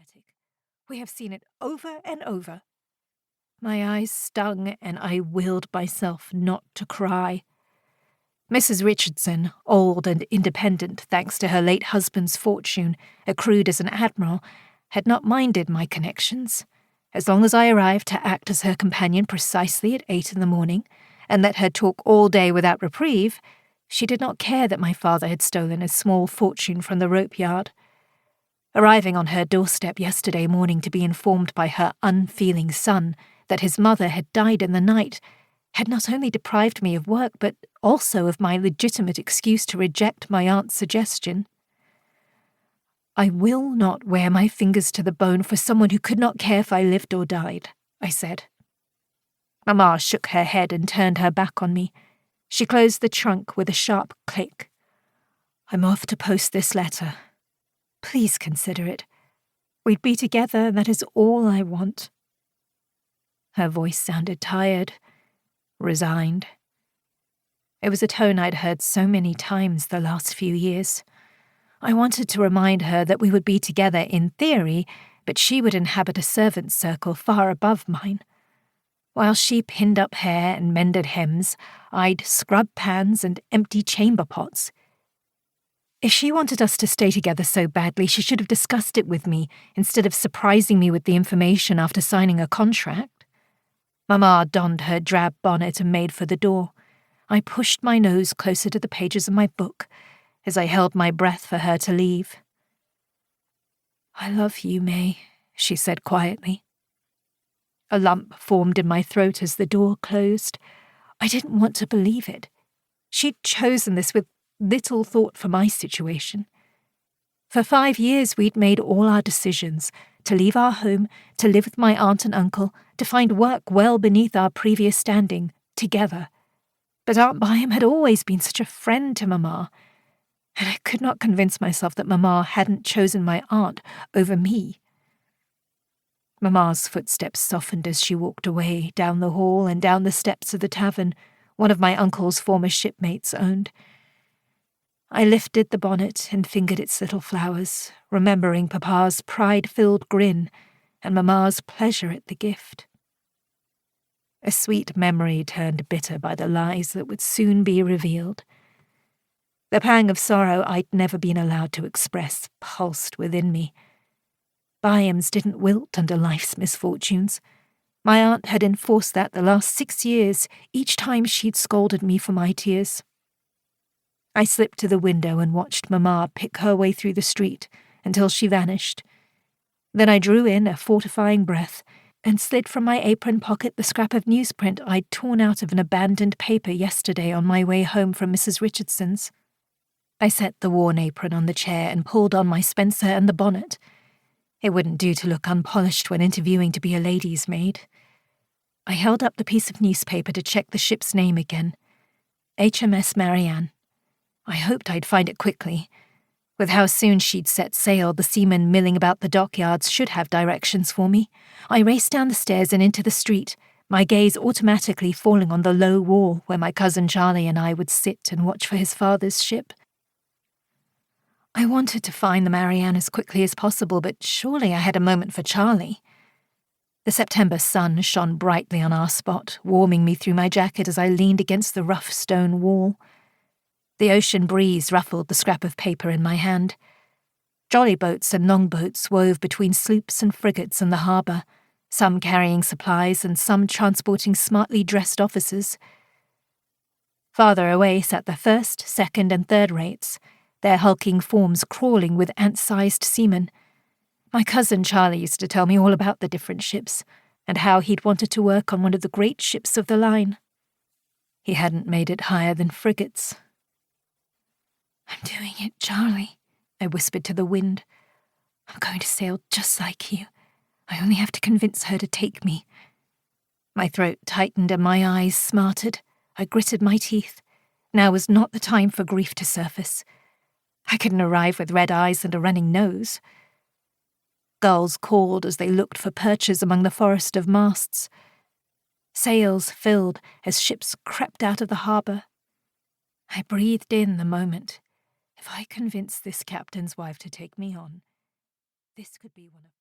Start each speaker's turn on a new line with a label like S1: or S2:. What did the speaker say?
S1: pathetic. We have seen it over and over. My eyes stung, and I willed myself not to cry. Mrs. Richardson, old and independent thanks to her late husband's fortune, accrued as an admiral, had not minded my connections. As long as I arrived to act as her companion precisely at 8 in the morning, and let her talk all day without reprieve, she did not care that my father had stolen a small fortune from the rope yard. Arriving on her doorstep yesterday morning to be informed by her unfeeling son that his mother had died in the night had not only deprived me of work, but also of my legitimate excuse to reject my aunt's suggestion. "I will not wear my fingers to the bone for someone who could not care if I lived or died," I said. Mamma shook her head and turned her back on me. She closed the trunk with a sharp click. "I'm off to post this letter. Please consider it. We'd be together, and that is all I want." Her voice sounded tired, resigned. It was a tone I'd heard so many times the last few years. I wanted to remind her that we would be together in theory, but she would inhabit a servant's circle far above mine. While she pinned up hair and mended hems, I'd scrub pans and empty chamber pots. If she wanted us to stay together so badly, she should have discussed it with me instead of surprising me with the information after signing a contract. Mamma donned her drab bonnet and made for the door. I pushed my nose closer to the pages of my book as I held my breath for her to leave. "I love you, May," she said quietly. A lump formed in my throat as the door closed. I didn't want to believe it. She'd chosen this with little thought for my situation. For 5 years we'd made all our decisions, to leave our home, to live with my aunt and uncle, to find work well beneath our previous standing, together. But Aunt Byam had always been such a friend to Mamma, and I could not convince myself that Mamma hadn't chosen my aunt over me. Mamma's footsteps softened as she walked away, down the hall and down the steps of the tavern one of my uncle's former shipmates owned. I lifted the bonnet and fingered its little flowers, remembering Papa's pride-filled grin and Mamma's pleasure at the gift. A sweet memory turned bitter by the lies that would soon be revealed. The pang of sorrow I'd never been allowed to express pulsed within me. Byams didn't wilt under life's misfortunes. My aunt had enforced that the last 6 years, each time she'd scolded me for my tears. I slipped to the window and watched Mamma pick her way through the street until she vanished. Then I drew in a fortifying breath and slid from my apron pocket the scrap of newsprint I'd torn out of an abandoned paper yesterday on my way home from Mrs. Richardson's. I set the worn apron on the chair and pulled on my spencer and the bonnet. It wouldn't do to look unpolished when interviewing to be a lady's maid. I held up the piece of newspaper to check the ship's name again. HMS Marianne. I hoped I'd find it quickly. With how soon she'd set sail, the seamen milling about the dockyards should have directions for me. I raced down the stairs and into the street, my gaze automatically falling on the low wall where my cousin Charlie and I would sit and watch for his father's ship. I wanted to find the Marianne as quickly as possible, but surely I had a moment for Charlie. The September sun shone brightly on our spot, warming me through my jacket as I leaned against the rough stone wall. The ocean breeze ruffled the scrap of paper in my hand. Jolly boats and longboats wove between sloops and frigates in the harbour, some carrying supplies and some transporting smartly dressed officers. Farther away sat the first, second and third rates, their hulking forms crawling with ant-sized seamen. My cousin Charlie used to tell me all about the different ships, and how he'd wanted to work on one of the great ships of the line. He hadn't made it higher than frigates. "I'm doing it, Charlie," I whispered to the wind. "I'm going to sail just like you. I only have to convince her to take me." My throat tightened and my eyes smarted. I gritted my teeth. Now was not the time for grief to surface. I couldn't arrive with red eyes and a running nose. Gulls called as they looked for perches among the forest of masts. Sails filled as ships crept out of the harbour. I breathed in the moment. If I convinced this captain's wife to take me on, this could be one of